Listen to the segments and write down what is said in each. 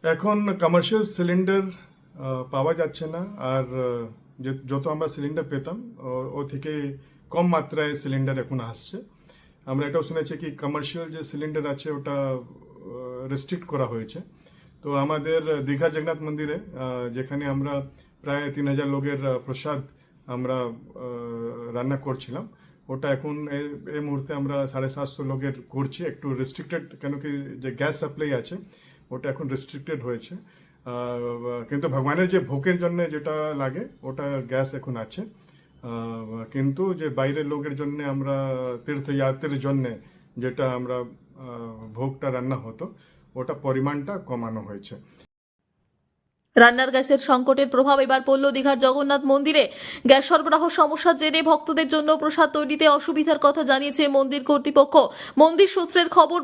এখন commercial cylinder পাওয়া যাচ্ছে না। আর যত আমরা সিলিন্ডার পেতাম ও থেকে কম মাত্রায় সিলিন্ডার এখন আসছে। আমরা এটাও শুনেছি কি কমার্শিয়াল যে সিলিন্ডার আছে ওটা রেস্ট্রিক্ট করা হয়েছে। তো আমাদের দীঘা জগন্নাথ মন্দিরে যেখানে আমরা প্রায় 3000 লোকের প্রসাদ আমরা রান্না করছিলাম, ওটা এখন এই মুহূর্তে আমরা 750 লোকের করছি। একটু রেস্ট্রিক্টেড, কেন কি যে গ্যাস সাপ্লাই আছে ওটা এখন রেস্ট্রিক্টেড হয়েছে। কিন্তু ভগবানের যে ভোগের জন্য যেটা লাগে ওটা গ্যাস এখন আছে। কিন্তু যে বাইরের লোকের জন্য আমরা তীর্থযাত্রীর জন্য যেটা আমরা ভোগটা রান্না হতো ওটা পরিমাণটা কমানো হয়েছে। রান্নার গ্যাসের সংকটের প্রভাব এবার পড়ল দীঘার জগন্নাথ মন্দিরে। গ্যাস সরবরাহ সমস্যার জেরে ভক্তদের জন্য প্রসাদ তৈরিতে অসুবিধার কথা জানিয়েছে মন্দির কর্তৃপক্ষ। মন্দির সূত্রের খবর,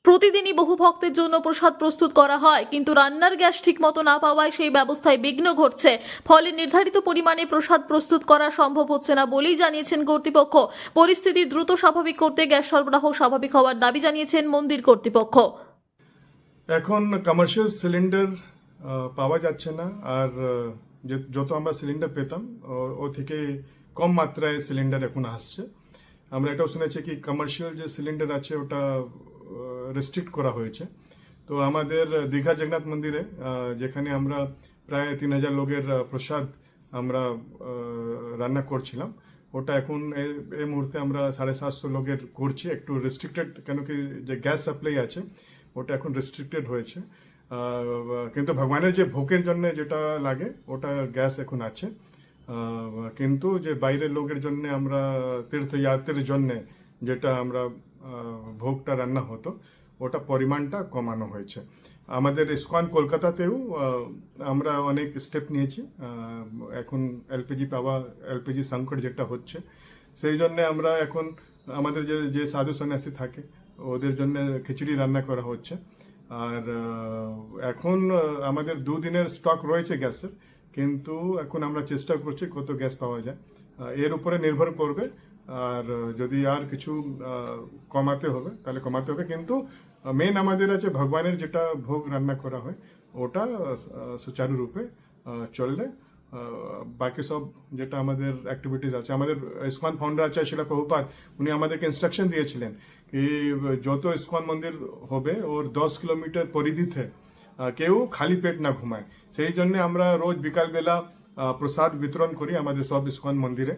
প্রতিদিনই বহু ভক্তের জন্য প্রসাদ প্রস্তুত করা হয়, কিন্তু রান্নার গ্যাস ঠিকমতো না পাওয়ায় সেই ব্যবস্থায় বিঘ্ন ঘটছে। ফলে নির্ধারিত পরিমাণে প্রসাদ প্রস্তুত করা সম্ভব হচ্ছে না বলেই জানিয়েছেন কর্তৃপক্ষ। পরিস্থিতি দ্রুত স্বাভাবিক করতে গ্যাস সরবরাহ স্বাভাবিক হওয়ার দাবি জানিয়েছেন মন্দির কর্তৃপক্ষ। এখন কমার্শিয়াল সিলিন্ডার পাওয়া যাচ্ছে না। আর যত আমরা সিলিন্ডার পেতাম ও থেকে কম মাত্রায় সিলিন্ডার এখন আসছে। আমরা এটাও শুনেছি কি কমার্শিয়াল যে সিলিন্ডার আছে ওটা রেস্ট্রিক্ট করা হয়েছে। তো আমাদের দীঘা জগন্নাথ মন্দিরে যেখানে আমরা প্রায় 3000 লোকের প্রসাদ আমরা রান্না করছিলাম, ওটা এখন এই মুহূর্তে আমরা 750 লোকের করছি। একটু রেস্ট্রিক্টেড, কেন কি যে গ্যাস সাপ্লাই আছে ওটা এখন রেস্ট্রিক্টেড হয়েছে। কিন্তু ভগবানের যে ভোগের জন্য যেটা লাগে ওটা গ্যাস এখন আছে। কিন্তু যে বাইরের লোকের জন্য আমরা তীর্থযাত্রীর জন্য যেটা আমরা ভোগটা রান্না হতো ওটা পরিমাণটা কমানো হয়েছে। আমাদের ইসকন কলকাতাতেও আমরা অনেক স্টেপ নিয়েছি। এখন এলপিজি সংকট যেটা হচ্ছে, সেই জন্য আমরা এখন আমাদের যে সাধু সন্ন্যাসী থাকে ওদের জন্য খিচুড়ি রান্না করা হচ্ছে। আর এখন আমাদের 2 দিনের স্টক রয়েছে গ্যাসের, কিন্তু এখন আমরা চেষ্টা করছি কত গ্যাস পাওয়া যায়, এর উপরে নির্ভর করবে। আর যদি আর কিছু কমাতে হবে তাহলে কমাতে হবে, কিন্তু মেন আমাদের আছে ভগবানের যেটা ভোগ রান্না করা হয় ওটা সুচারুরূপে চললে বাকি সব যেটা আমাদের অ্যাক্টিভিটিস আছে। আমাদের ইসকন ফাউন্ডার আছে শিলা প্রভুপাদ, উনি আমাদেরকে ইনস্ট্রাকশন দিয়েছিলেন কি যত ইসকন মন্দির হবে ওর 10 কিলোমিটার পরিধিতে কেউ খালি পেট না ঘুমায়। সেই জন্য আমরা রোজ বিকালবেলা প্রসাদ বিতরণ করি আমাদের সব ইসকন মন্দিরে।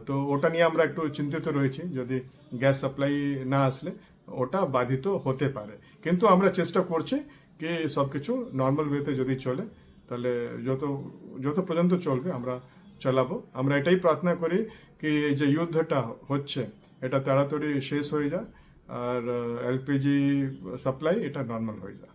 তো ওটা নিয়ে আমরা একটু চিন্তিত রয়েছি, যদি গ্যাস সাপ্লাই না আসলে ওটা বাধিত হতে পারে। কিন্তু আমরা চেষ্টা করছি কি সব কিছু নর্মাল ওয়েতে যদি চলে তাহলে যত পর্যন্ত চলবে আমরা চালাবো। আমরা এটাই প্রার্থনা করি কি যে যুদ্ধটা হচ্ছে এটা তাড়াতাড়ি শেষ হয়ে যায় আর এলপিজি সাপ্লাই এটা নর্মাল হয়ে যায়।